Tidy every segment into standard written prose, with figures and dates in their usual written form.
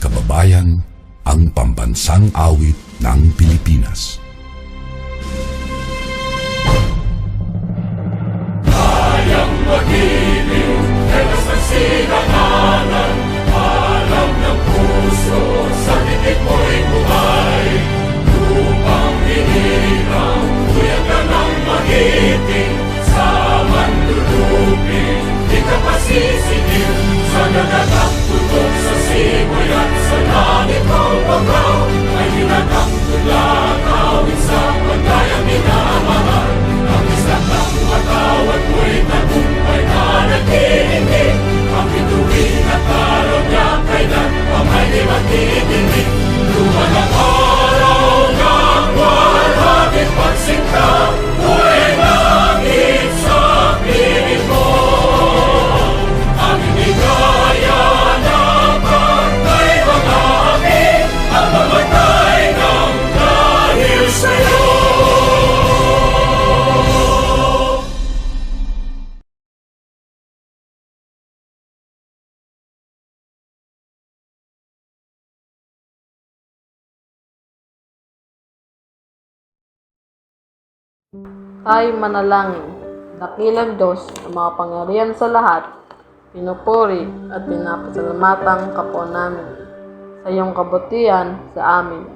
kababayan, ang pambansang awit ng Pilipinas. Kayang magiliw, helas ng sinakanan, alam ng puso, sa titik mo'y buhay. Lupang hinirang, tuyag ka ng magiting, sa manlulupin, di ka pasisigaw. Sa nagagang tutok sa simoy at sa langit mong bagaw, ay hinagang tulad awit sa pagkayang minamahal. Ang isang ng matawad mo'y tagumpay na naghihingi. Ang bituin at araw niya kailan pa may di magtitingin. Luman ang araw ng walhagit pagsinta, mo'y langit sa piling mo. Ang inigaya ng pagkay mga amin, ang mamatay ng dahil sa'yo. Tayo manalangin. Dakilang Diyos na makapangyarihan sa lahat, pinupuri at pinapasalamatan ka po namin sa iyong kabutihan sa amin.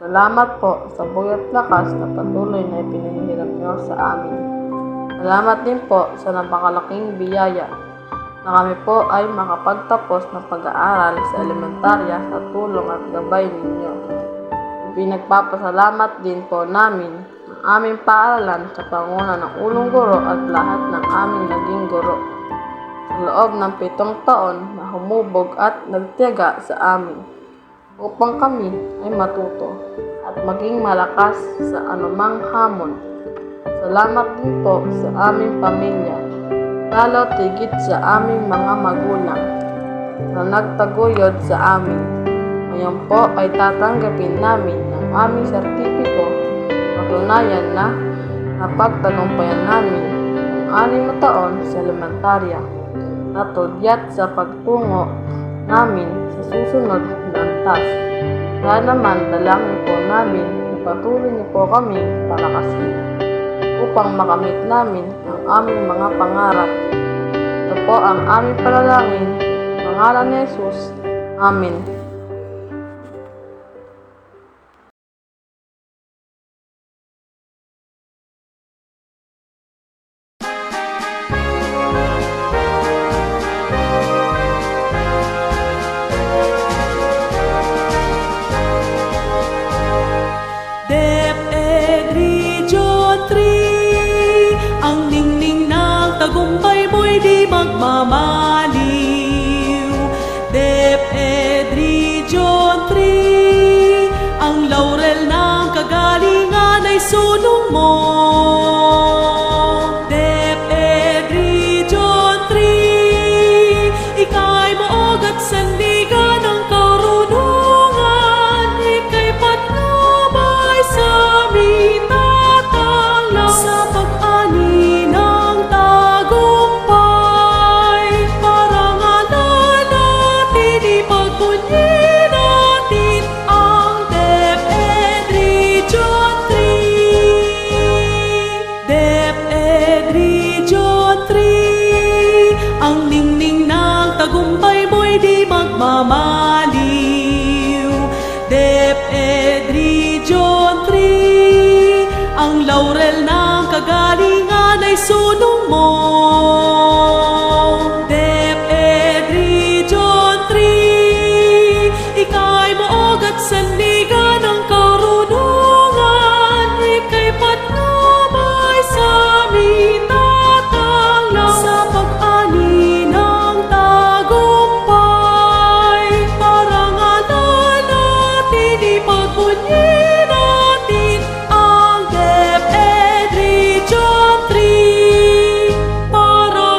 Salamat po sa buhay at lakas na patuloy na ipinahihirap niyo sa amin. Salamat din po sa napakalaking biyaya na kami po ay makapagtapos ng pag-aaral sa elementarya sa tulong at gabay ninyo. Pinagpapasalamat din po namin ang aming paaralan sa panguna ng ulong guro at lahat ng aming naging guro. Sa loob ng 7 taon na humubog at nagtiyaga sa amin upang kami ay matuto at maging malakas sa anumang hamon. Salamat din po sa aming pamilya, lalo tigit sa aming mga magulang na nagtaguyod sa amin. Ngayon po ay tatanggapin namin ang aming sertipiko. Patunayan na napagtagumpayan namin ang 6 na taon sa elementarya na tudyat sa pagtungo namin sa susunod na antas. Kaya naman dalangin po namin na patuloy niyo po kami palakasin upang makamit namin ang aming mga pangarap. Ito po ang aming panalangin. Sa pangalan ni Jesus. Amen. DepEd Region 3, ang ningning ng tagumpay mo'y di magmamaliw. DepEd Region 3, ang laurel ng kagalingan ay sulong mo. DepEd Region 3, ika'y maog at sandigan ng karunungan, ika'y patnubay sa aming tatanglaw sa pag-ani ng tagumpay. Parangalan natin, ipagpunyi natin ang DepEd Region 3. DepEd Region 3, ang ningning ng tagumpay mo'y di magmamaliw. DepEd Region 3, ang laurel ng kagalingan ay sulong mo. DepEd Region 3, ika'y maog at sandigan ng karunungan, ika'y patnubay sa aming tatanglaw sa pag-ani ng tagumpay. Parangalan natin, ipagpunyi natin ang DepEd Region 3. Para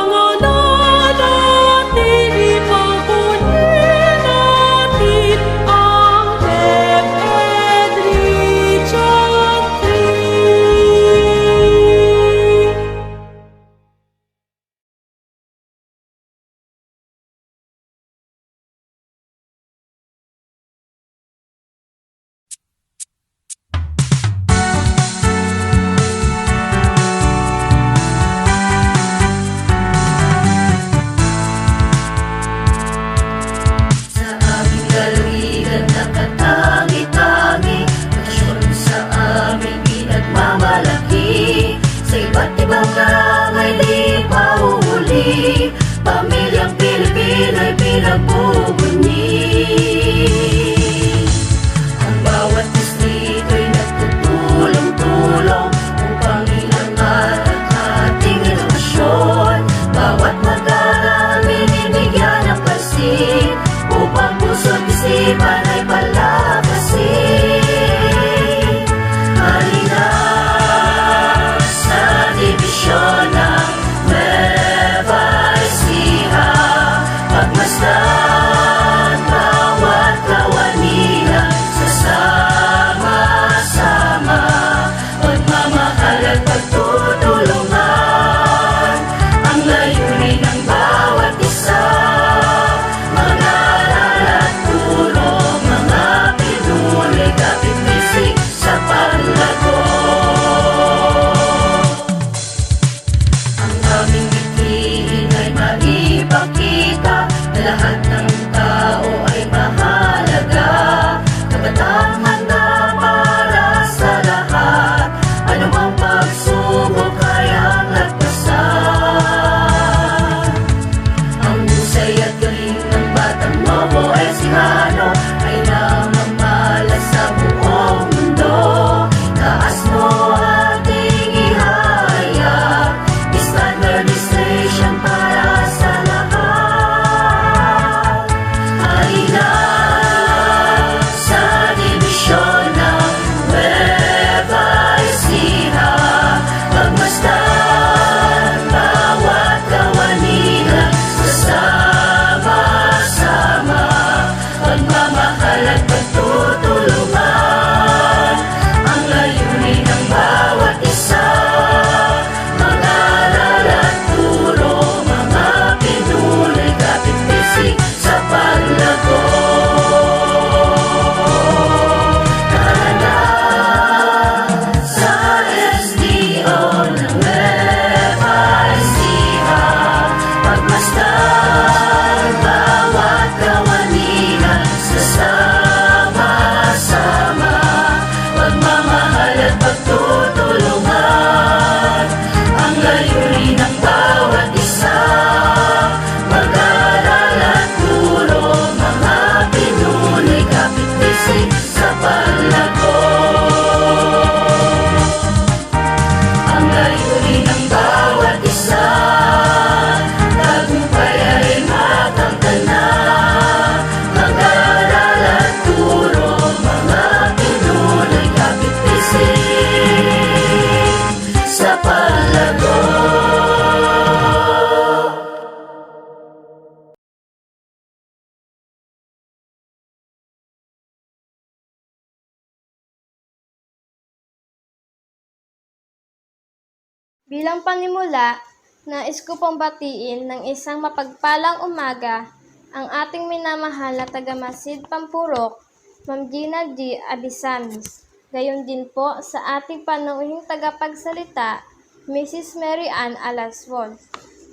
Bilang panimula, nais ko pong batiin ng isang mapagpalang umaga ang ating minamahal na taga-Masid Pampurok, Ma'am Gina G. Abisamis. Gayon din po sa ating panauhing tagapagsalita, Mrs. Mary Ann Alaswon.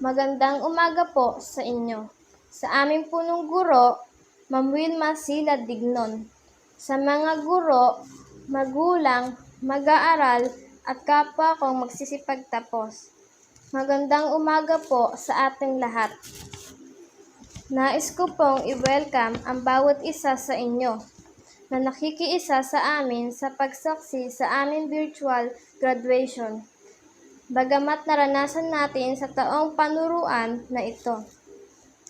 Magandang umaga po sa inyo. Sa aming punong guro, Ma'am Wilma Sila Dignon. Sa mga guro, magulang, mag-aaral, at kapwa kong magsisipagtapos. Magandang umaga po sa ating lahat. Nais ko pong i-welcome ang bawat isa sa inyo na nakikiisa sa amin sa pagsaksi sa aming virtual graduation. Bagamat naranasan natin sa taong panuruan na ito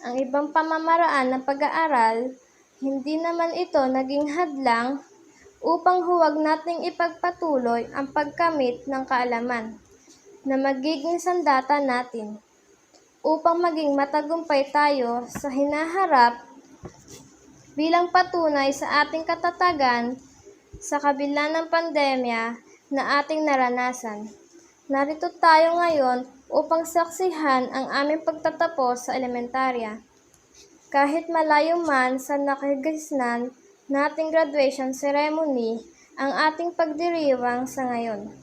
ang ibang pamamaraan ng pag-aaral, hindi naman ito naging hadlang upang huwag nating ipagpatuloy ang pagkamit ng kaalaman na magiging sandata natin upang maging matagumpay tayo sa hinaharap bilang patunay sa ating katatagan sa kabila ng pandemya na ating naranasan. Narito tayo ngayon upang saksihan ang aming pagtatapos sa elementarya. Kahit malayo man sa nakagisnan nating graduation ceremony ang ating pagdiriwang sa ngayon.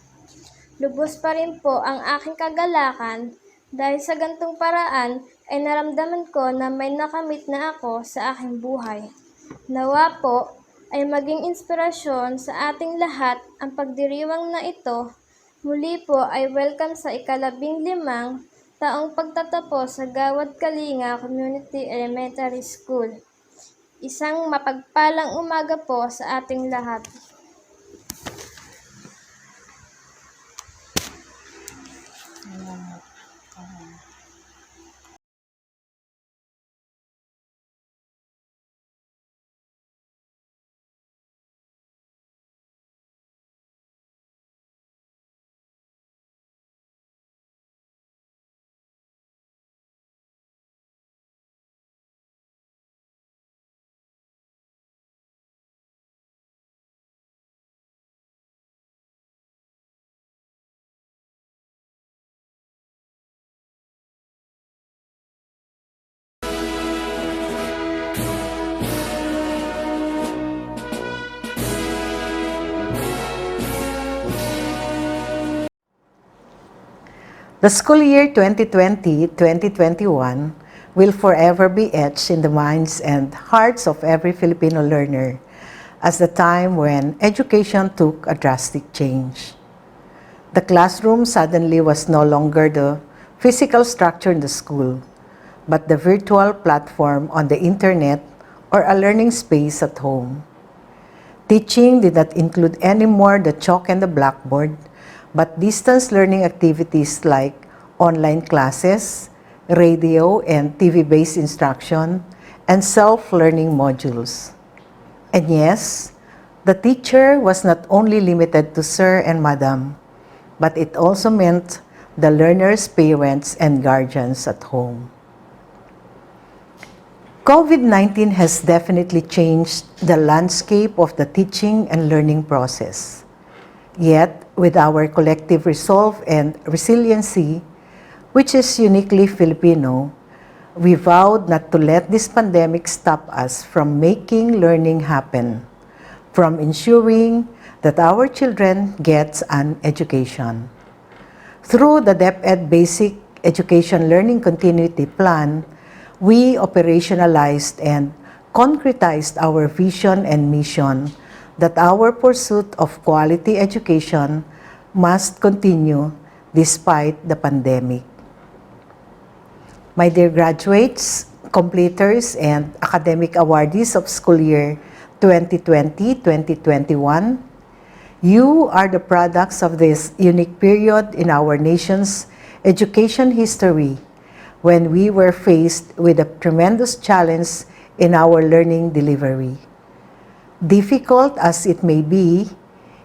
Lubos pa rin po ang aking kagalakan dahil sa gantong paraan ay naramdaman ko na may nakamit na ako sa aking buhay. Nawa po ay maging inspirasyon sa ating lahat ang pagdiriwang na ito. Muli po ay welcome sa ika-15 taong pagtatapos sa Gawad Kalinga Community Elementary School. Isang mapagpalang umaga po sa ating lahat. The school year 2020-2021 will forever be etched in the minds and hearts of every Filipino learner as the time when education took a drastic change. The classroom suddenly was no longer the physical structure in the school, but the virtual platform on the internet or a learning space at home. Teaching did not include anymore the chalk and the blackboard, but distance learning activities like online classes, radio and TV-based instruction, and self-learning modules. And yes, the teacher was not only limited to sir and madam, but it also meant the learners' parents and guardians at home. COVID-19 has definitely changed the landscape of the teaching and learning process. Yet, with our collective resolve and resiliency, which is uniquely Filipino, we vowed not to let this pandemic stop us from making learning happen, from ensuring that our children get an education. Through the DepEd Basic Education Learning Continuity Plan, we operationalized and concretized our vision and mission that our pursuit of quality education must continue despite the pandemic. My dear graduates, completers, and academic awardees of school year 2020-2021, you are the products of this unique period in our nation's education history when we were faced with a tremendous challenge in our learning delivery. Difficult as it may be,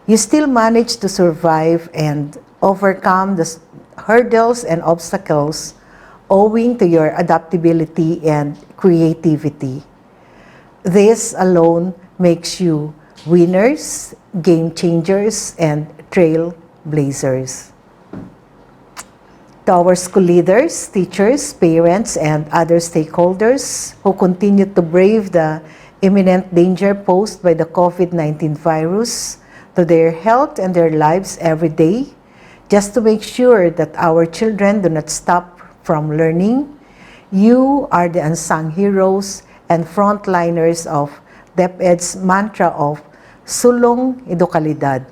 you still manage to survive and overcome the hurdles and obstacles owing to your adaptability and creativity. This alone makes you winners, game changers, and trailblazers. To our school leaders, teachers, parents, and other stakeholders who continue to brave the imminent danger posed by the COVID-19 virus to their health and their lives every day, just to make sure that our children do not stop from learning, you are the unsung heroes and frontliners of DepEd's mantra of Sulong Edukalidad.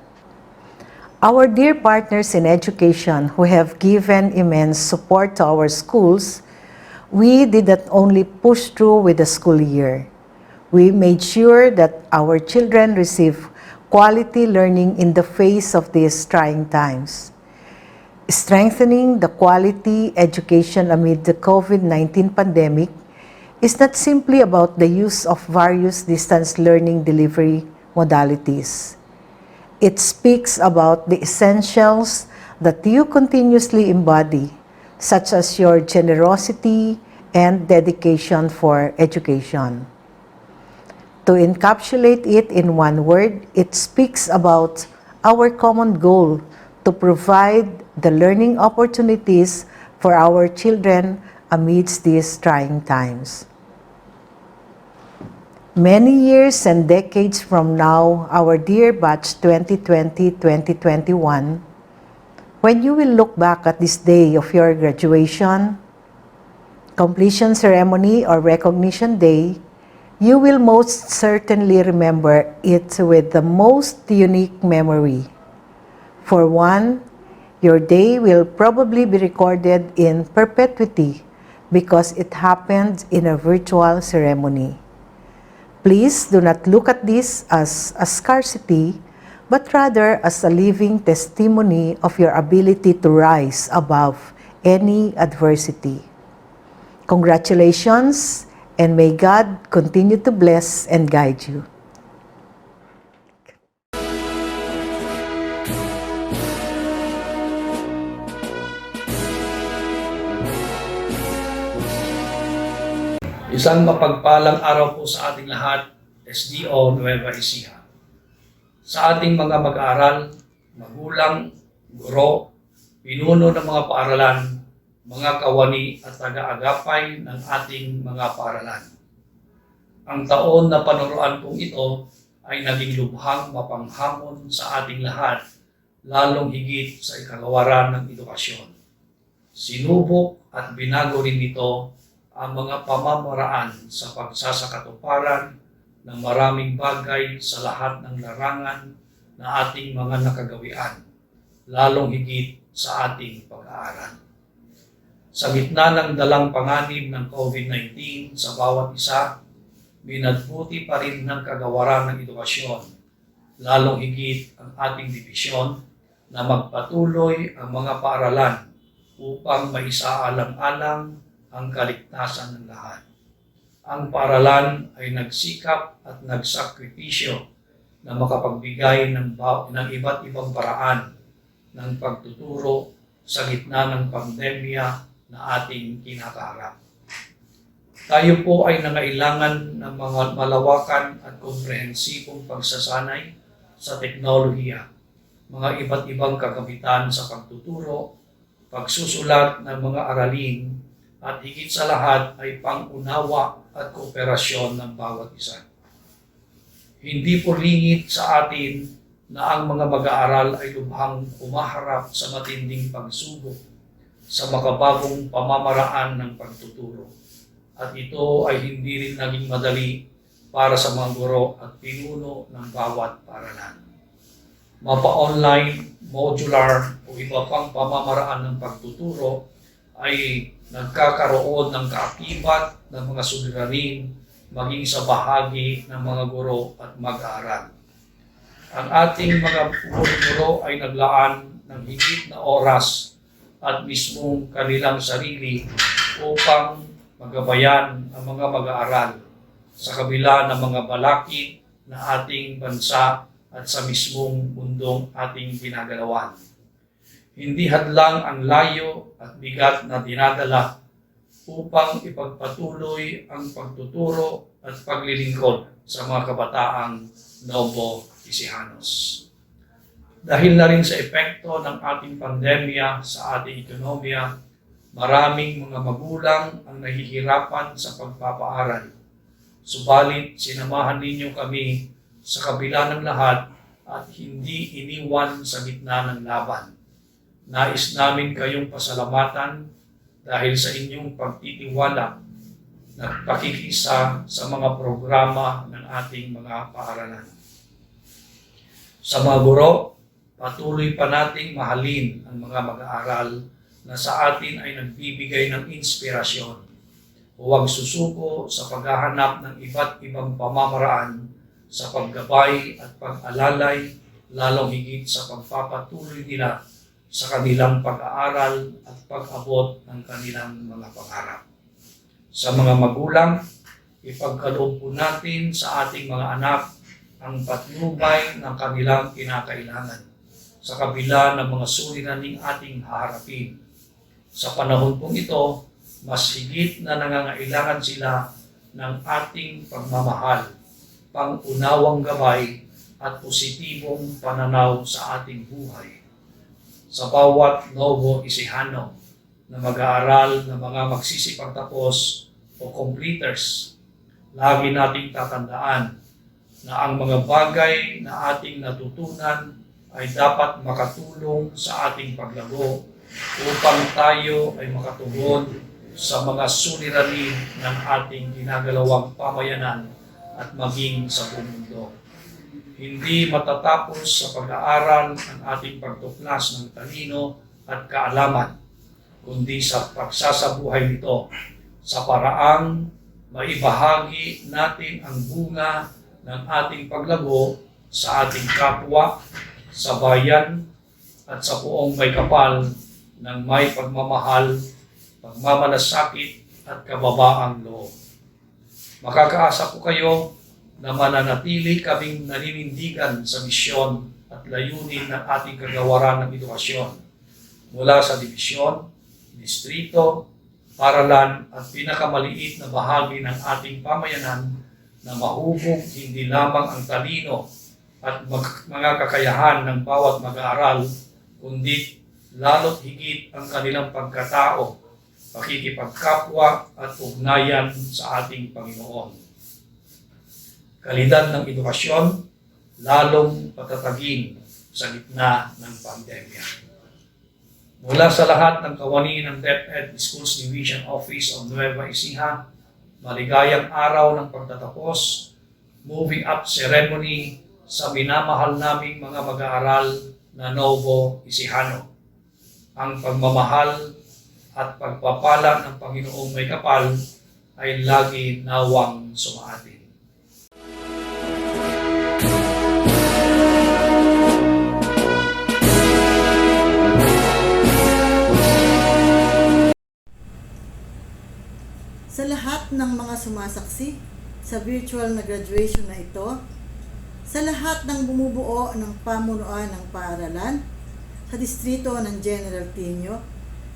Our dear partners in education who have given immense support to our schools, we did not only push through with the school year. We made sure that our children receive quality learning in the face of these trying times. Strengthening the quality education amid the COVID-19 pandemic is not simply about the use of various distance learning delivery modalities. It speaks about the essentials that you continuously embody, such as your generosity and dedication for education. To encapsulate it in one word, it speaks about our common goal to provide the learning opportunities for our children amidst these trying times. Many years and decades from now, our dear batch 2020-2021, when you will look back at this day of your graduation, completion ceremony, or recognition day, you will most certainly remember it with the most unique memory. For one, your day will probably be recorded in perpetuity because it happened in a virtual ceremony. Please do not look at this as a scarcity, but rather as a living testimony of your ability to rise above any adversity. Congratulations, and may God continue to bless and guide you. Isang mapagpalang araw po sa ating lahat, SDO Nueva Ecija. Sa ating mga mag-aaral, magulang, guro, pinuno ng mga paaralan, mga kawani at taga-agapay ng ating mga paaralan. Ang taon na panuruan pong ito ay naging lubhang mapanghamon sa ating lahat, lalong higit sa ikagawaran ng edukasyon. Sinubok at binago rin nito ang mga pamamaraan sa pagsasakatuparan ng maraming bagay sa lahat ng larangan na ating mga nakagawian, lalong higit sa ating pag-aaral. Sa gitna ng dalang panganib ng COVID-19 sa bawat isa, binadbuti pa rin ng kagawaran ng edukasyon, lalong higit ang ating dibisyon na magpatuloy ang mga paaralan upang maisaalang-alang ang kaligtasan ng lahat. Ang paaralan ay nagsikap at nagsakripisyo na makapagbigay ng iba't ibang paraan ng pagtuturo sa gitna ng pandemya na ating kinakaharap. Tayo po ay nangailangan ng mga malawakan at komprehensibong pagsasanay sa teknolohiya, mga iba't ibang kagamitan sa pagtuturo, pagsusulat ng mga aralin, at higit sa lahat ay pang-unawa at kooperasyon ng bawat isa. Hindi po lingid sa atin na ang mga mag-aaral ay lubhang umaharap sa matinding pagsubok sa makabagong pamamaraan ng pagtuturo. At ito ay hindi rin naging madali para sa mga guro at pinuno ng bawat paaralan. Mapa-online, modular o iba pang pamamaraan ng pagtuturo ay nagkakaroon ng kaakibat ng mga suliranin maging sa bahagi ng mga guro at mag-aaral. Ang ating mga guro ay naglaan ng higit na oras at mismong kanilang sarili upang magabayan ang mga mag-aaral sa kabila ng mga balakid na ating bansa at sa mismong mundong ating ginagalawan. Hindi hadlang ang layo at bigat na dinadala upang ipagpatuloy ang pagtuturo at paglilingkod sa mga kabataang Novo Ecijanos. Dahil na rin sa epekto ng ating pandemya sa ating ekonomiya, Maraming mga magulang ang nahihirapan sa pagpapaaral. Subalit, sinamahan ninyo kami sa kabila ng lahat at hindi iniwan sa gitna ng laban. Nais namin kayong pasalamatan dahil sa inyong pagtitiwala na pakikisa sa mga programa ng ating mga paaralan. Sa mga guro, patuloy pa nating mahalin ang mga mag-aaral na sa atin ay nagbibigay ng inspirasyon. Huwag susuko sa paghahanap ng iba't ibang pamamaraan sa paggabay at pag-alalay, lalong higit sa pagpapatuloy nila sa kanilang pag-aaral at pag-abot ng kanilang mga pangarap. Sa mga magulang, ipagkaloob po natin sa ating mga anak ang patnubay ng kanilang kinakailangan sa kabila ng mga suliraning ating haharapin. Sa panahon pong ito, mas higit na nangangailangan sila ng ating pagmamahal, pangunawang gabay at positibong pananaw sa ating buhay. Sa bawat Novo Ecijano na mag-aaral na mga magsisipagtapos o completers, lagi nating tatandaan na ang mga bagay na ating natutunan ay dapat makatulong sa ating paglago upang tayo ay makatugon sa mga suliranin ng ating ginagalawang pamayanan at maging sa buong mundo. Hindi matatapos sa pag-aaral ang ating pagtuklas ng talino at kaalaman, kundi sa pagsasabuhay nito sa paraang maibahagi natin ang bunga ng ating paglago sa ating kapwa, sa bayan, at sa buong may kapal ng may pagmamahal, pagmamalasakit at kababaang loob. Makakaasa po kayo na mananatili kaming naninindigan sa misyon at layunin ng ating kagawaran ng edukasyon mula sa dibisyon, distrito, paralan at pinakamaliit na bahagi ng ating pamayanan na mahubog hindi lamang ang talino at mga kakayahan ng bawat mag-aaral, kundi lalo't higit ang kanilang pagkatao, pakikipagkapwa at ugnayan sa ating Panginoon. Kalidad ng edukasyon, lalong patatagin sa gitna ng pandemya. Mula sa lahat ng kawani ng DepEd Schools Division Office of Nueva Ecija, maligayang araw ng pagtatapos, moving up ceremony sa minamahal naming mga mag-aaral na Novo Ecijano. Ang pagmamahal at pagpapala ng Panginoong may kapal ay lagi nawang sumaatin. Sa lahat ng mga sumasaksi sa virtual na graduation na ito, sa lahat ng bumubuo ng pamunuan ng paaralan, sa distrito ng General Tinio,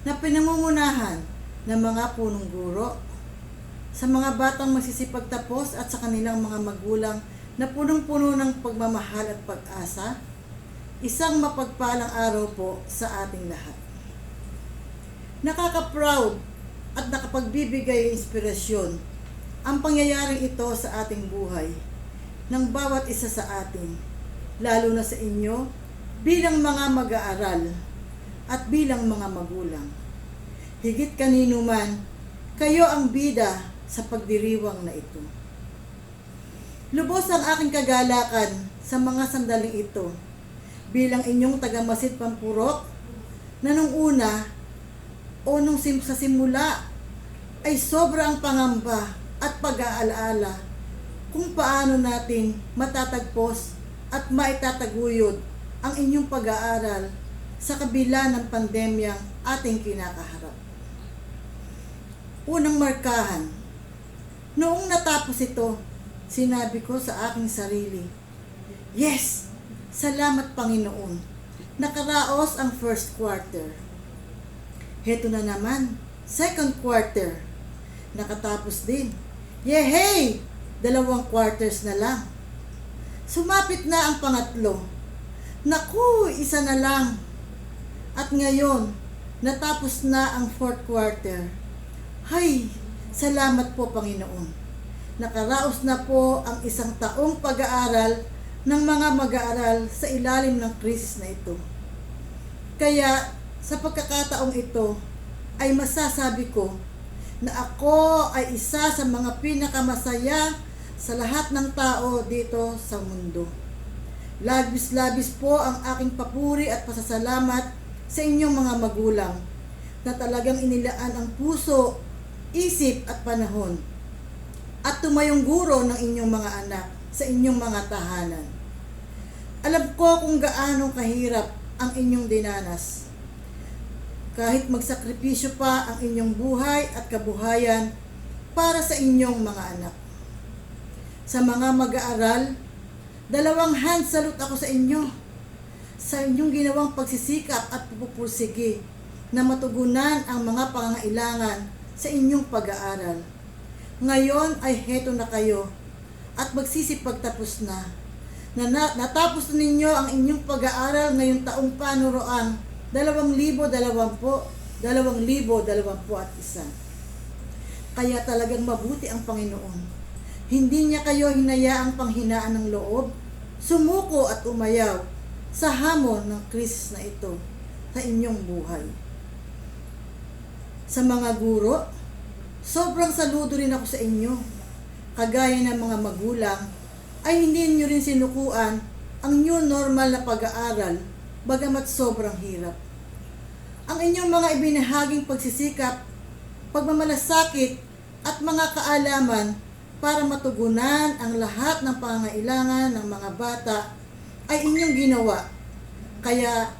na pinamumunahan ng mga punong guro, sa mga batang magsisipagtapos at sa kanilang mga magulang na punong-puno ng pagmamahal at pag-asa, isang mapagpalang araw po sa ating lahat. Nakaka-proud at nakapagbibigay inspirasyon ang pangyayaring ito sa ating buhay ng bawat isa sa atin, lalo na sa inyo bilang mga mag-aaral at bilang mga magulang. Higit kanino man, kayo ang bida sa pagdiriwang na ito. Lubos ang aking kagalakan sa mga sandaling ito bilang inyong taga-Masid Pampurok na nung una o nung sa simula ay sobrang pangamba at pag-aalaala kung paano natin matatagpos at maitataguyod ang inyong pag-aaral sa kabila ng pandemyang ating kinakaharap. Unang markahan, noong natapos ito, sinabi ko sa aking sarili, yes, salamat Panginoon, nakaraos ang first quarter. Heto na naman, second quarter, nakatapos din. Yehey! 2 quarters na lang. Sumapit na ang pangatlo. Naku, isa na lang. At ngayon, Natapos na ang fourth quarter. Hay, salamat po Panginoon. Nakaraos na po ang isang taong pag-aaral ng mga mag-aaral sa ilalim ng krisis na ito. Kaya sa pagkakataong ito ay masasabi ko na ako ay isa sa mga pinakamasaya sa lahat ng tao dito sa mundo. Labis-labis po ang aking papuri at pasasalamat sa inyong mga magulang na talagang inilaan ang puso, isip at panahon at tumayong guro ng inyong mga anak sa inyong mga tahanan. Alam ko kung gaano kahirap ang inyong dinanas. Kahit magsakripisyo pa ang inyong buhay at kabuhayan para sa inyong mga anak. Sa mga mag-aaral, 2 hand salute ako sa inyo. Sa inyong ginawang pagsisikap at pupursige na matugunan ang mga pangangailangan sa inyong pag-aaral. Ngayon ay heto na kayo at magsisipagtapos na. Natapos na ninyo ang inyong pag-aaral ngayong taong panuroang 2021. Kaya talagang mabuti ang Panginoon. Hindi niya kayo hinayaang panghinaan ng loob, sumuko at umayaw sa hamon ng krisis na ito sa inyong buhay. Sa mga guro, sobrang saludo rin ako sa inyo. Kagaya ng mga magulang, ay hindi niyo rin sinukuan ang new normal na pag-aaral, bagamat sobrang hirap. Ang inyong mga ibinahaging pagsisikap, pagmamalasakit at mga kaalaman para matugunan ang lahat ng pangangailangan ng mga bata ay inyong ginawa. Kaya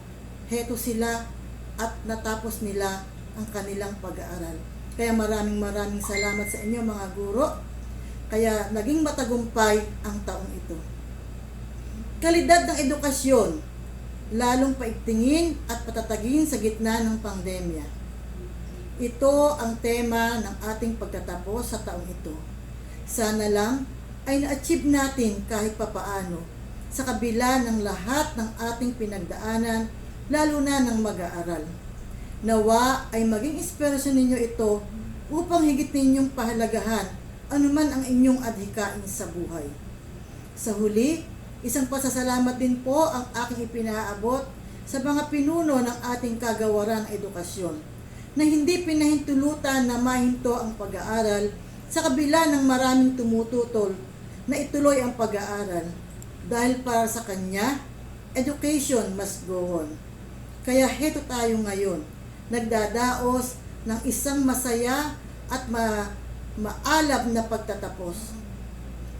heto sila at natapos nila ang kanilang pag-aaral. Kaya maraming salamat sa inyo mga guro. Kaya naging matagumpay ang taong ito. Kalidad ng edukasyon, lalong paigtingin at patatagin sa gitna ng pandemya. Ito ang tema ng ating pagtatapos sa taong ito. Sana lang ay na-achieve natin kahit papaano sa kabila ng lahat ng ating pinagdaanan, lalo na ng mag-aaral. Nawa ay maging inspirasyon ninyo ito upang higit ninyong pahalagahan anuman ang inyong adhikain sa buhay. Sa huli, isang pasasalamat din po ang aking ipinaabot sa mga pinuno ng ating kagawaran ng edukasyon na hindi pinahintulutan na mahinto ang pag-aaral sa kabila ng maraming tumututol na ituloy ang pag-aaral. Dahil para sa kanya, education must go on. Kaya heto tayo ngayon, nagdadaos ng isang masaya at maalab na pagtatapos.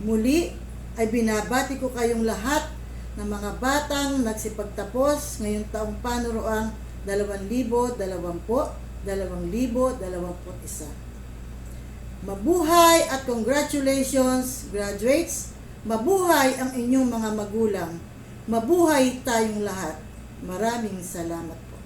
Muli ay binabati ko kayong lahat ng mga batang nagsipagtapos ngayong taong panuroang 2020-2021. Mabuhay at congratulations, graduates! Mabuhay ang inyong mga magulang. Mabuhay tayong lahat. Maraming salamat po.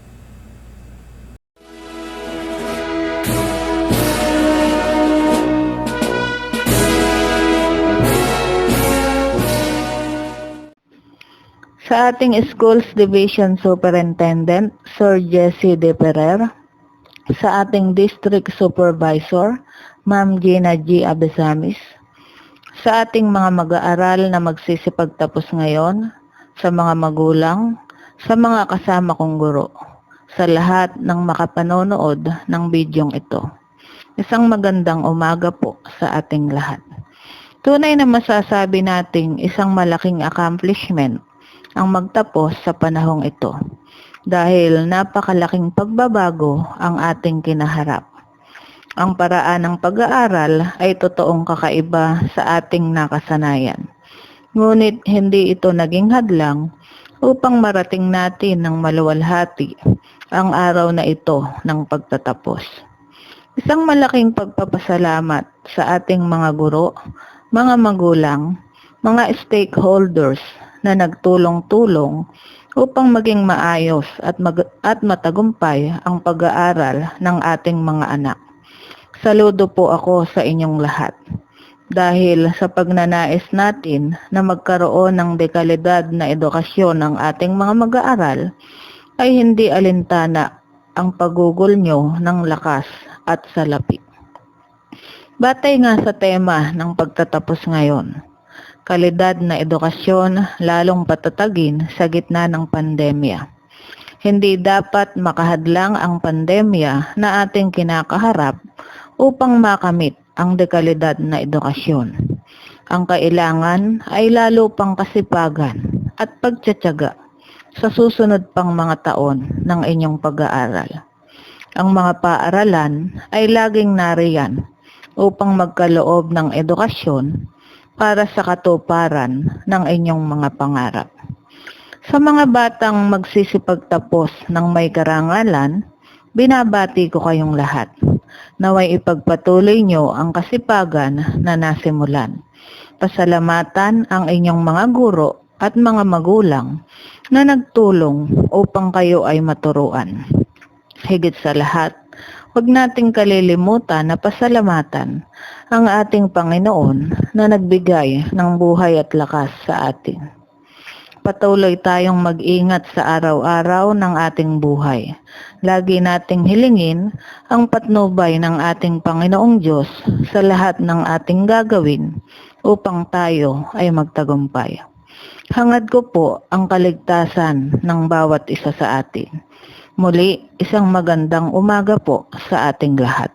Sa ating Schools Division Superintendent, Sir Jesse De Ferrer, sa ating District Supervisor, Ma'am Gina G. Abesamis, sa ating mga mag-aaral na magsisipagtapos ngayon, sa mga magulang, sa mga kasama kong guro, sa lahat ng makapanonood ng bidyong ito. Isang magandang umaga po sa ating lahat. Tunay na masasabi nating isang malaking accomplishment ang magtapos sa panahong ito dahil napakalaking pagbabago ang ating kinaharap. Ang paraan ng pag-aaral ay totoong kakaiba sa ating nakasanayan. Ngunit hindi ito naging hadlang upang marating natin ng maluwalhati ang araw na ito ng pagtatapos. Isang malaking pagpapasalamat sa ating mga guro, mga magulang, mga stakeholders na nagtulong-tulong upang maging maayos at matagumpay ang pag-aaral ng ating mga anak. Saludo po ako sa inyong lahat dahil sa pagnanais natin na magkaroon ng dekalidad na edukasyon ng ating mga mag-aaral ay hindi alintana ang pagugol nyo ng lakas at salapi. Batay nga sa tema ng pagtatapos ngayon, kalidad na edukasyon lalong patatagin sa gitna ng pandemya. Hindi dapat makahadlang ang pandemya na ating kinakaharap upang makamit ang dekalidad na edukasyon. Ang kailangan ay lalo pang kasipagan at pagtsatsaga sa susunod pang mga taon ng inyong pag-aaral. Ang mga paaralan ay laging nariyan upang magkaloob ng edukasyon para sa katuparan ng inyong mga pangarap. Sa mga batang magsisipagtapos ng may karangalan, binabati ko kayong lahat. Naway ipagpatuloy nyo ang kasipagan na nasimulan. Pasalamatan ang inyong mga guro at mga magulang na nagtulong upang kayo ay maturuan. Higit sa lahat, huwag nating kalilimutan na pasalamatan ang ating Panginoon na nagbigay ng buhay at lakas sa atin. Patuloy tayong mag-ingat sa araw-araw ng ating buhay. Lagi nating hilingin ang patnubay ng ating Panginoong Diyos sa lahat ng ating gagawin upang tayo ay magtagumpay. Hangad ko po ang kaligtasan ng bawat isa sa atin. Muli, isang magandang umaga po sa ating lahat.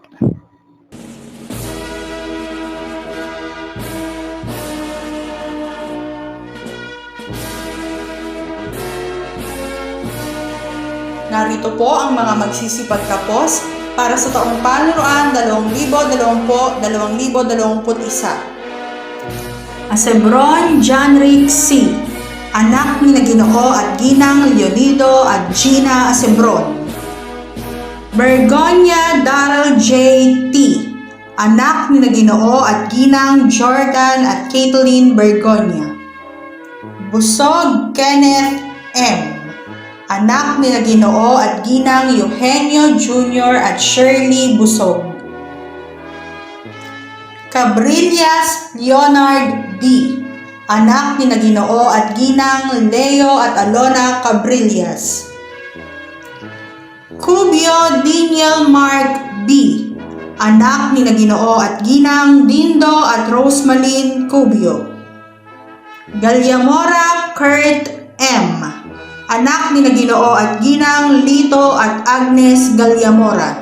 Narito po ang mga magsisipagtapos para sa taong panunuan 2020-2021. Asebron John Rick C., anak ni na Ginoo at Ginang Leonido at Gina Asebron. Bergonia Darrell J. T., anak ni na Ginoo at Ginang Jordan at Caitlin Bergonia. Busog Kenneth M., anak ni na Ginoo at Ginang Eugenio Jr. at Shirley Busog. Cabrillas Leonard D., anak ni na Ginoo at Ginang Leo at Alona Cabrillas. Cubio Daniel Mark B., anak ni na Ginoo at Ginang Dindo at Rosemalyn Cubio. Galyamora Kurt M., anak ni na Ginoo at Ginang Lito at Agnes Galyamora.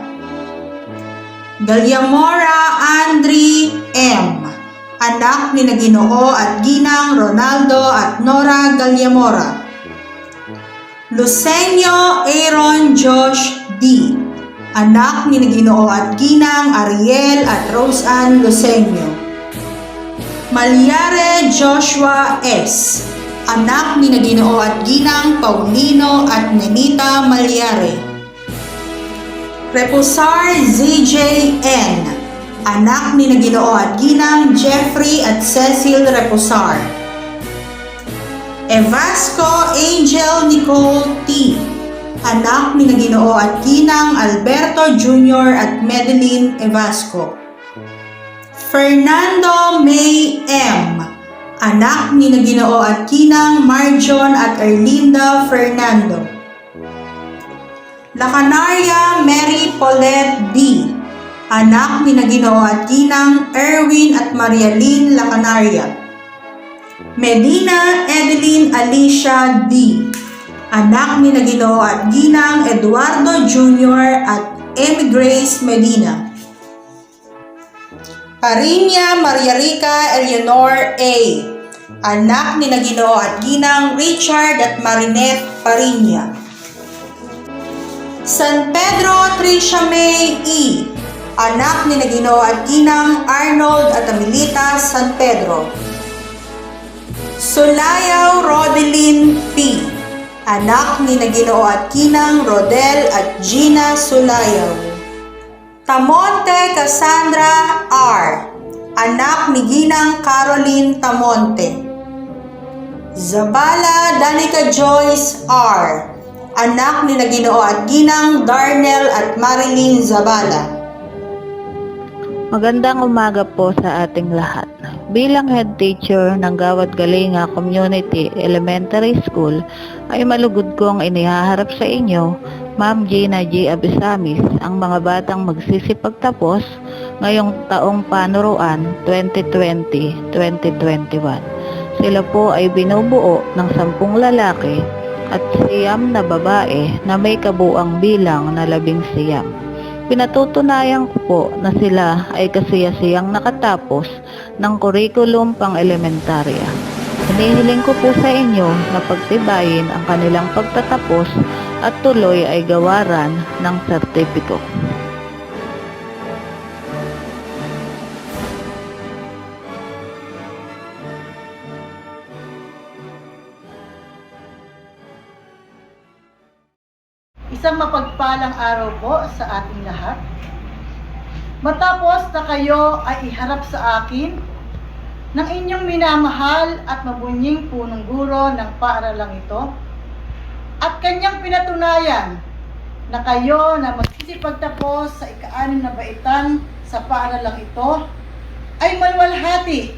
Galyamora Andri M., anak ni na Ginoo at Ginang Ronaldo at Nora Galyamora. Lucenio Aaron Josh D., anak ni na Ginoo at Ginang Ariel at Roseanne Lucenio. Malyare Joshua S., anak ni na Ginoo at Ginang Paulino at Nenita Malyare. Reposar ZJN, anak ni na Ginoo at Ginang Jeffrey at Cecil Reposar. Evasco Angel Nicole T., anak ni na Ginoo at Ginang Alberto Jr. at Madeline Evasco. Fernando May M., anak ni na Ginoo at Ginang Marjon at Erlinda Fernando. Lacanaria Mary Paulette B., anak ni na Ginoo at Ginang Erwin at Marialyn Lacanaria. Medina Edeline Alicia D., anak ni na Ginoo at Ginang Eduardo Jr. at Amy Grace Medina. Parinya Maria Rica Eleanor A., anak ni na Ginoo at Ginang Richard at Marinette Parinya. San Pedro Tricia May E., anak ni na Ginoo at Ginang Arnold at Amelita San Pedro. Sulayaw Rodelyn P., anak ni na Ginoo at Ginang Rodel at Gina Sulayaw. Tamonte Cassandra R., anak ni Ginang Caroline Tamonte. Zabala Danica Joyce R., anak ni na Ginoo at Ginang Darnell at Marilyn Zabala. Magandang umaga po sa ating lahat. Bilang head teacher ng Gawad Galinga Community Elementary School, ay malugod kong inihaharap sa inyo, Ma'am Gina G. Abesamis, ang mga batang magsisipagtapos ngayong taong panuruan 2020-2021. Sila po ay binubuo ng 10 lalaki at 9 na babae na may kabuang bilang na 11. Pinatutunayan ko po na sila ay kasiyasiyang nakatapos ng kurikulum pang-elementarya. Hinihiling ko po sa inyo na pagtibayin ang kanilang pagtatapos at tuloy ay gawaran ng sertipiko. Isang mapagpalang araw po sa ating lahat. Matapos na kayo ay iharap sa akin ng inyong minamahal at mabunying punong guro ng paaralang ito, at kanyang pinatunayan na kayo na magsisipagtapos sa ika-6 na baitan sa paaralang ito ay malwalhati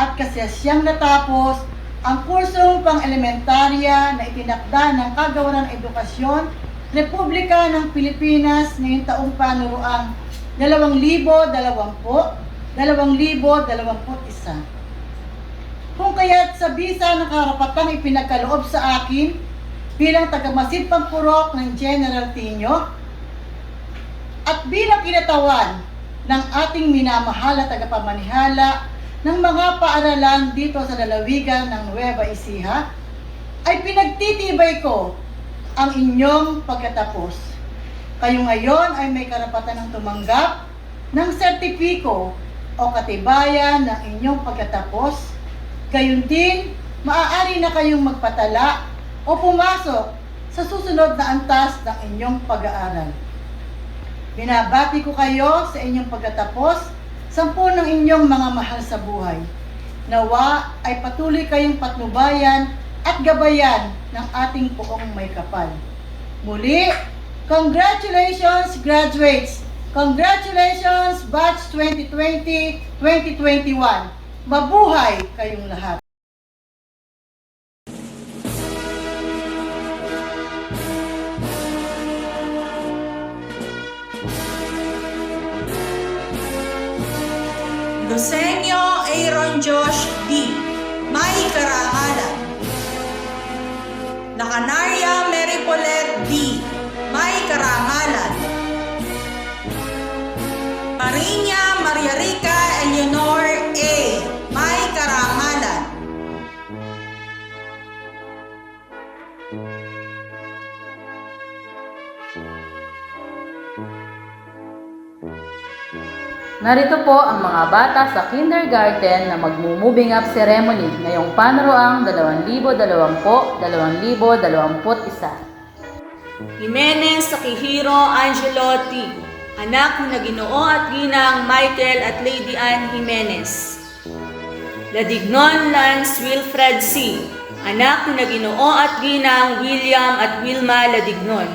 at kasiyasiyang natapos ang kursong pang-elementarya na itinakda ng Kagawaran ng Edukasyon, Republika ng Pilipinas ngayong taong panuruang 2020-2021. Kung kaya't sa bisa ng karapatang ipinagkaloob sa akin bilang tagamasid pampurok ng General Tinio at bilang kinatawan ng ating minamahal na tagapamanihala ng mga paaralan dito sa lalawigan ng Nueva Ecija, ay pinagtitibay ko ang inyong pagkatapos. Kayo ngayon ay may karapatan ng tumanggap ng sertipiko o katibayan ng inyong pagkatapos. Gayon din, maaari na kayong magpatala o pumasok sa susunod na antas ng inyong pag-aaral. Binabati ko kayo sa inyong pagkatapos, 10 ng inyong mga mahal sa buhay. Nawa ay patuloy kayong patnubayan at gabayan ng ating poong may kapal. Muli, congratulations graduates! Congratulations batch 2020-2021! Mabuhay kayong lahat! Lucenio Aaron Josh D. May karangalan. Nakanaria Mary Paulette D. May karangalan. Marinya Maria Rica Eleanor A. May karangalan. Narito po ang mga bata sa kindergarten na magmo-moving up ceremony ngayong panuroang 2020-2021. Jimenez Sakihiro Angelo T. Anak na Ginoo at Ginang Michael at Lady Ann Jimenez. Ladignon Lance Wilfred C. Anak na Ginoo at Ginang William at Wilma Ladignon.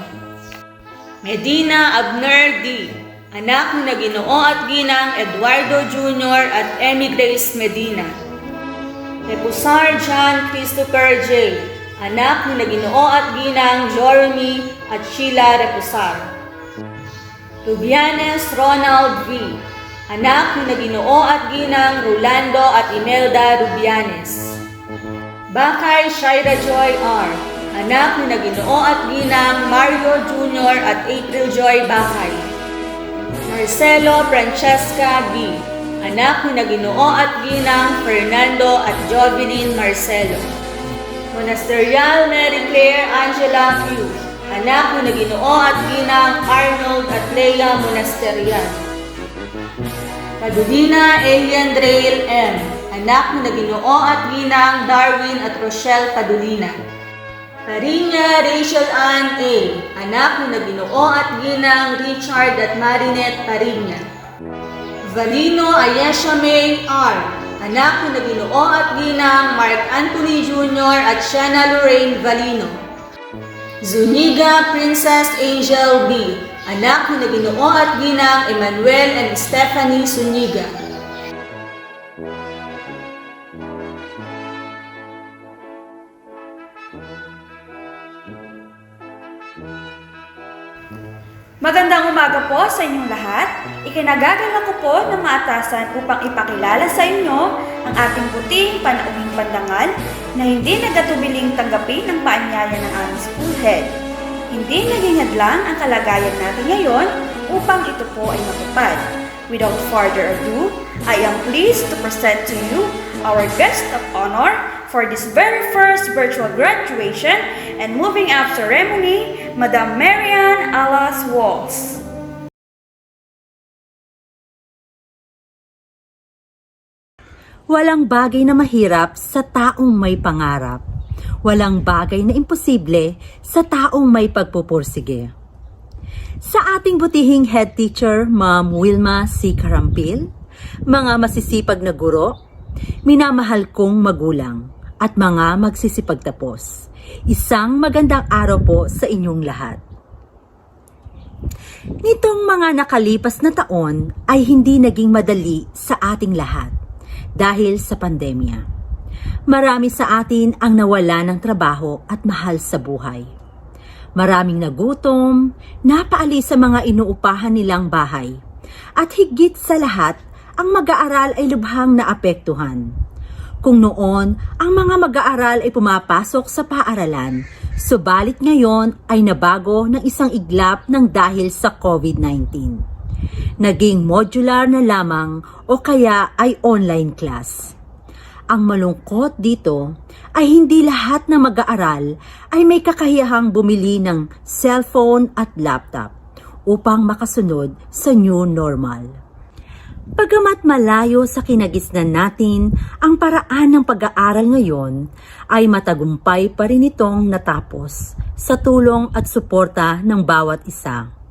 Medina Abner D. Anak na Ginoo at Ginang Eduardo Jr. at Emmy Grace Medina. Repusar John Christopher J. Anak na Ginoo at Ginang Jeremy at Sheila Repusar. Rubianes Ronald V. Anak na Ginoo at Ginang Rolando at Imelda Rubianes. Bakay Shaira Joy R. Anak na Ginoo at Ginang Mario Jr. at April Joy Bakay. Marcelo Francesca D. Anak na Ginoo at Ginang Fernando at Jovelyn Marcelo. Monasterial Mary Claire Angela Q. Anak na Ginoo at Ginang Arnold at Leia Monasterial. Padulina Elian Drail M. Anak na Ginoo at Ginang Darwin at Rochelle Padulina. Parinya Rachel Ann A. Anak na Ginoo at Ginang Richard at Marinette Parinya. Valino Ayesha May R. Anak na Ginoo at Ginang Mark Anthony Jr. at Shana Lorraine Valino. Zuniga Princess Angel B. anak ni Ginoo at Ginang Emmanuel and Stephanie Zuniga. Magandang umaga po sa inyong lahat. Ikinagagalak ko po ng maatasan upang ipakilala sa inyo ang ating puting panauhing pandangal na hindi nagatubiling tanggapin ng paanyaya ng aming school head. Hindi naging hadlang ang kalagayan natin ngayon upang ito po ay matupad. Without further ado, I am pleased to present to you our guest of honor for this very first virtual graduation and moving up ceremony, Madam Marian Alas Walls. Walang bagay na mahirap sa taong may pangarap. Walang bagay na imposible sa taong may pagpupursige. Sa ating butihing head teacher, Ma'am Wilma C. Carampil, mga masisipag na guro, minamahal kong magulang, at mga magsisipagtapos. Isang magandang araw po sa inyong lahat. Nitong mga nakalipas na taon ay hindi naging madali sa ating lahat dahil sa pandemya. Marami sa atin ang nawala ng trabaho at mahal sa buhay. Maraming nagutom, napaalis sa mga inuupahan nilang bahay. At higit sa lahat, ang mag-aaral ay lubhang naapektuhan. Kung noon, ang mga mag-aaral ay pumapasok sa paaralan, subalit ngayon ay nabago ng isang iglap ng dahil sa COVID-19. Naging modular na lamang o kaya ay online class. Ang malungkot dito ay hindi lahat na mag-aaral ay may kakayahang bumili ng cellphone at laptop upang makasunod sa new normal. Bagamat malayo sa kinagisnan natin ang paraan ng pag-aaral ngayon, ay matagumpay pa rin itong natapos sa tulong at suporta ng bawat isa.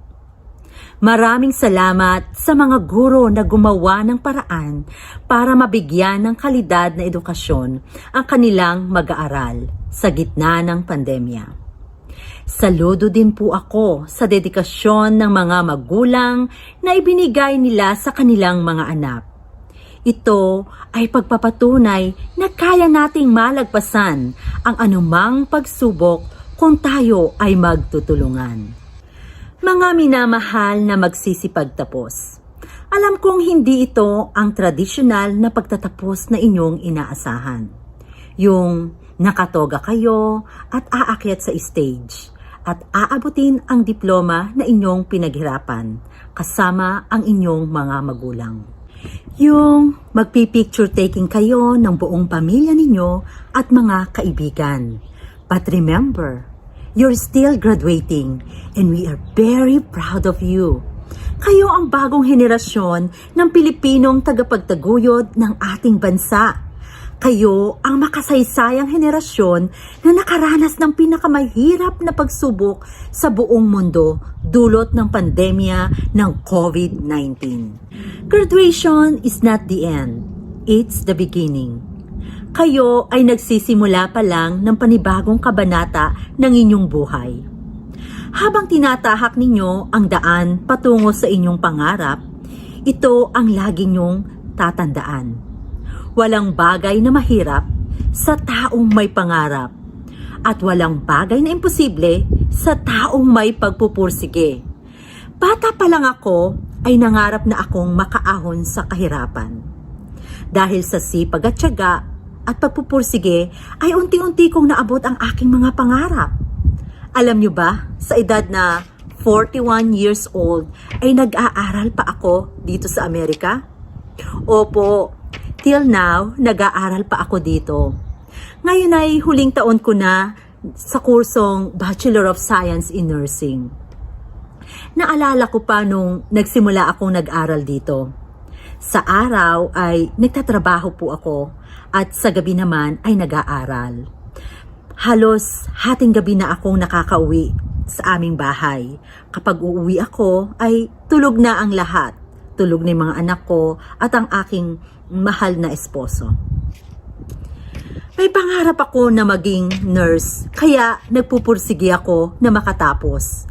Maraming salamat sa mga guro na gumawa ng paraan para mabigyan ng kalidad na edukasyon ang kanilang mag-aaral sa gitna ng pandemya. Saludo din po ako sa dedikasyon ng mga magulang na ibinigay nila sa kanilang mga anak. Ito ay pagpapatunay na kaya nating malagpasan ang anumang pagsubok kung tayo ay magtutulungan. Mga minamahal na magsisipagtapos, alam kong hindi ito ang tradisyonal na pagtatapos na inyong inaasahan. Yung nakatoga kayo at aakyat sa stage at aabutin ang diploma na inyong pinaghirapan kasama ang inyong mga magulang. Yung magpipicture taking kayo ng buong pamilya ninyo at mga kaibigan. But remember, you're still graduating and we are very proud of you. Kayo ang bagong henerasyon ng Pilipinong tagapagtaguyod ng ating bansa. Kayo ang makasaysayang henerasyon na nakaranas ng pinakamahirap na pagsubok sa buong mundo dulot ng pandemya ng COVID-19. Graduation is not the end. It's the beginning. Kayo ay nagsisimula pa lang ng panibagong kabanata ng inyong buhay. Habang tinatahak ninyo ang daan patungo sa inyong pangarap, ito ang lagi nyong tatandaan. Walang bagay na mahirap sa taong may pangarap at walang bagay na imposible sa taong may pagpupursige. Bata pa lang ako ay nangarap na akong makaahon sa kahirapan. Dahil sa sipag at tiyaga at pagpupursige ay unti-unti kong naabot ang aking mga pangarap. Alam niyo ba, sa edad na 41 years old ay nag-aaral pa ako dito sa Amerika? Opo, till now, nag-aaral pa ako dito. Ngayon ay huling taon ko na sa kursong Bachelor of Science in Nursing. Naalala ko pa nung nagsimula akong nag-aral dito. Sa araw ay nagtatrabaho po ako at sa gabi naman ay nag-aaral. Halos hating gabi na akong nakakauwi sa aming bahay. Kapag uuwi ako ay tulog na ang lahat. Tulog na yung mga anak ko at ang aking mahal na esposo. May pangarap ako na maging nurse, kaya nagpupursige ako na makatapos.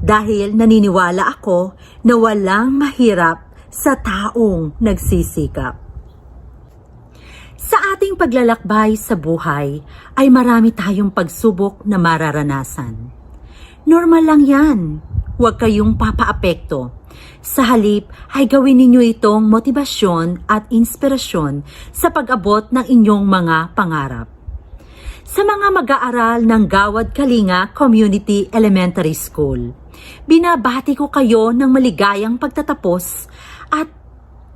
Dahil naniniwala ako na walang mahirap sa taong nagsisikap. Sa ating paglalakbay sa buhay ay marami tayong pagsubok na mararanasan. Normal lang yan. Huwag kayong papaapekto. Sa halip ay gawin ninyo itong motibasyon at inspirasyon sa pag-abot ng inyong mga pangarap. Sa mga mag-aaral ng Gawad Kalinga Community Elementary School, binabati ko kayo ng maligayang pagtatapos at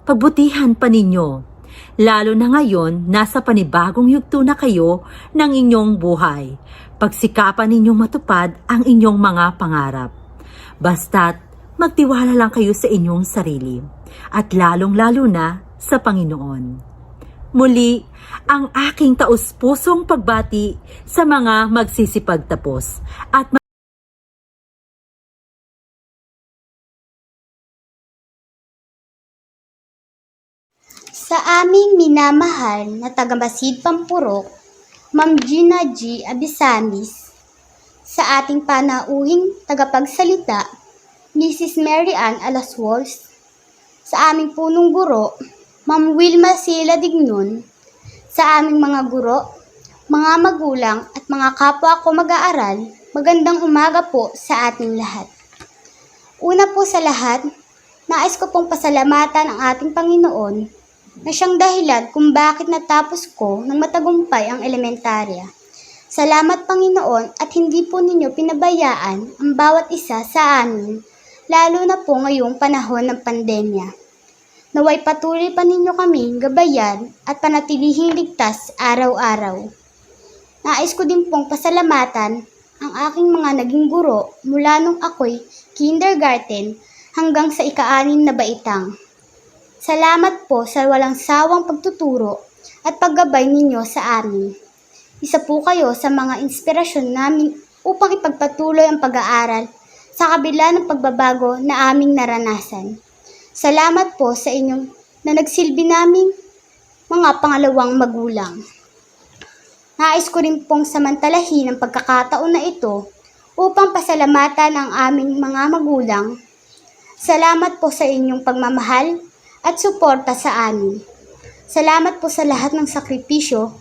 pagbutihan pa ninyo. Lalo na ngayon, nasa panibagong yugto na kayo ng inyong buhay. Pagsikapan ninyong matupad ang inyong mga pangarap. Basta't magtiwala lang kayo sa inyong sarili at lalong-lalo na sa Panginoon. Muli, ang aking taus-pusong pagbati sa mga magsisipagtapos at Sa aming minamahal na taga-Masid Pampurok, Ma'am Gina G. Abisamis, sa ating panauhing tagapagsalita, Mrs. Mary Ann Alaswals, sa aming punong guro, Ma'am Wilma Sila Dignon, sa aming mga guro, mga magulang at mga kapwa ko mag-aaral, magandang umaga po sa ating lahat. Una po sa lahat, nais ko pong pasalamatan ang ating Panginoon na siyang dahilan kung bakit natapos ko ng matagumpay ang elementarya. Salamat Panginoon at hindi po ninyo pinabayaan ang bawat isa sa amin, lalo na po ngayong panahon ng pandemya. Naway patuloy pa ninyo kaming gabayan at panatilihing ligtas araw-araw. Nais ko din pong pasalamatan ang aking mga naging guro mula nung ako'y kindergarten hanggang sa ika-6 na baitang. Salamat po sa walang sawang pagtuturo at paggabay ninyo sa amin. Isa po kayo sa mga inspirasyon namin upang ipagpatuloy ang pag-aaral sa kabila ng pagbabago na aming naranasan. Salamat po sa inyong na nagsilbi naming mga pangalawang magulang. Nais ko rin pong samantalahin ang pagkakataon na ito upang pasalamatan ang aming mga magulang. Salamat po sa inyong pagmamahal at suporta sa amin. Salamat po sa lahat ng sakripisyo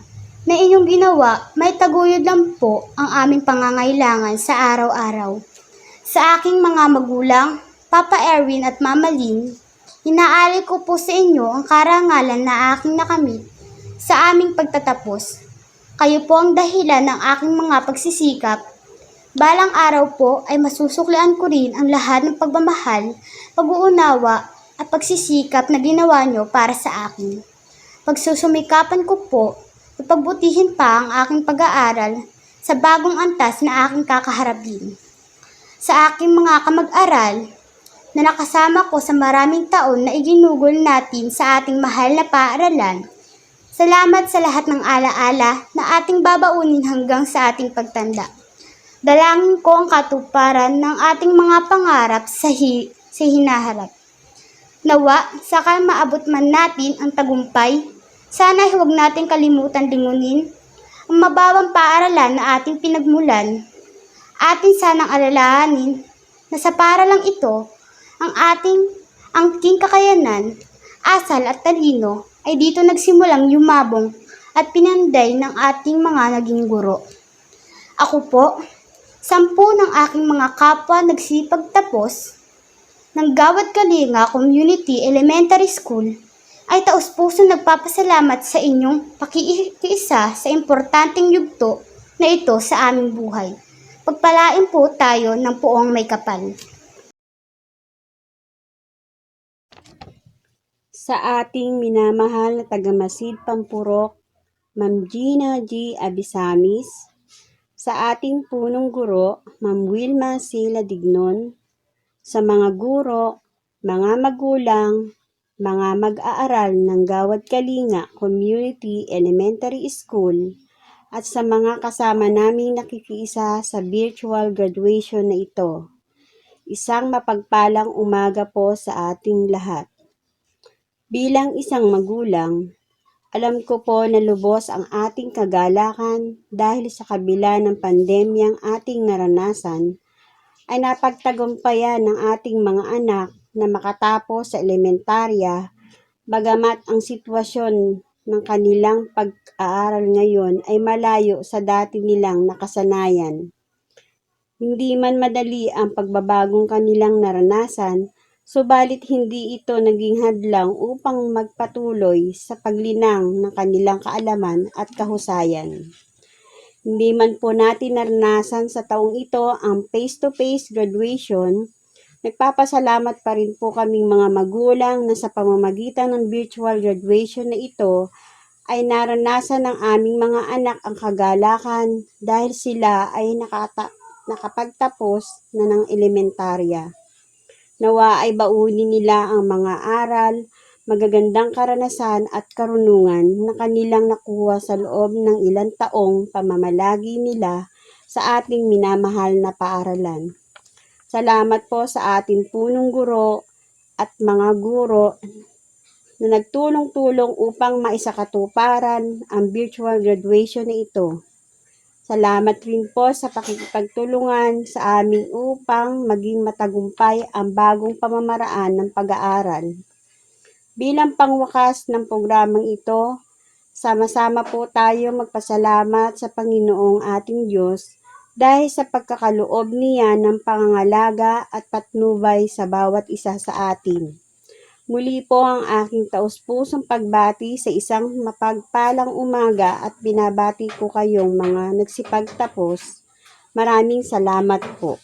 na inyong ginawa, may taguyod lang po ang aming pangangailangan sa araw-araw. Sa aking mga magulang, Papa Erwin at Mama Lynn, inaali ko po sa inyo ang karangalan na aking nakamit sa aming pagtatapos. Kayo po ang dahilan ng aking mga pagsisikap. Balang araw po ay masusuklian ko rin ang lahat ng pagmamahal, pag-uunawa, at pagsisikap na ginawa nyo para sa akin. Pagsusumikapan ko po na pagbutihin pa ang aking pag-aaral sa bagong antas na aking kakaharapin. Sa aking mga kamag-aral na nakasama ko sa maraming taon na iginugol natin sa ating mahal na paaralan, salamat sa lahat ng alaala na ating babaunin hanggang sa ating pagtanda. Dalangin ko ang katuparan ng ating mga pangarap sa hinaharap. Nawa, saka maabot man natin ang tagumpay, sana huwag natin kalimutan lingunin ang mababang paaralan na ating pinagmulan. Atin sanang alalahanin na sa paaralang ito, ang ating kakayanan, asal at talino ay dito nagsimulang yumabong at pinanday ng ating mga naging guro. Ako po, 10 ng aking mga kapwa nagsipagtapos ng Gawad Kalinga Community Elementary School ay taus-puso nagpapasalamat sa inyong pakikiisa sa importanteng yugto na ito sa aming buhay. Pagpalain po tayo ng poong may kapal. Sa ating minamahal na taga-Masid Pampurok, Ma'am Gina G. Abisamis, sa ating punong guro, Ma'am Wilma Sila Dignon, sa mga guro, mga magulang, mga mag-aaral ng Gawad Kalinga Community Elementary School, at sa mga kasama naming nakikiisa sa virtual graduation na ito. Isang mapagpalang umaga po sa ating lahat. Bilang isang magulang, alam ko po na lubos ang ating kagalakan dahil sa kabila ng pandemyang ating naranasan, ay napagtagumpayan ng ating mga anak na makatapos sa elementarya, bagamat ang sitwasyon ng kanilang pag-aaral ngayon ay malayo sa dati nilang nakasanayan. Hindi man madali ang pagbabagong kanilang naranasan, subalit hindi ito naging hadlang upang magpatuloy sa paglinang ng kanilang kaalaman at kahusayan. Hindi man po natin naranasan sa taong ito ang face-to-face graduation, nagpapasalamat pa rin po kaming mga magulang na sa pamamagitan ng virtual graduation na ito ay naranasan ng aming mga anak ang kagalakan dahil sila ay nakapagtapos na ng elementarya. Nawa ay baunin nila ang mga aral, magagandang karanasan at karunungan na kanilang nakuha sa loob ng ilang taong pamamalagi nila sa ating minamahal na paaralan. Salamat po sa ating punong guro at mga guro na nagtulong-tulong upang maisakatuparan ang virtual graduation na ito. Salamat rin po sa pakikipagtulungan sa amin upang maging matagumpay ang bagong pamamaraan ng pag-aaral. Bilang pangwakas ng programang ito, sama-sama po tayo magpasalamat sa Panginoong ating Diyos dahil sa pagkakaloob niya ng pangangalaga at patnubay sa bawat isa sa atin. Muli po ang aking taus-pusong pagbati sa isang mapagpalang umaga at binabati ko kayong mga nagsipagtapos. Maraming salamat po.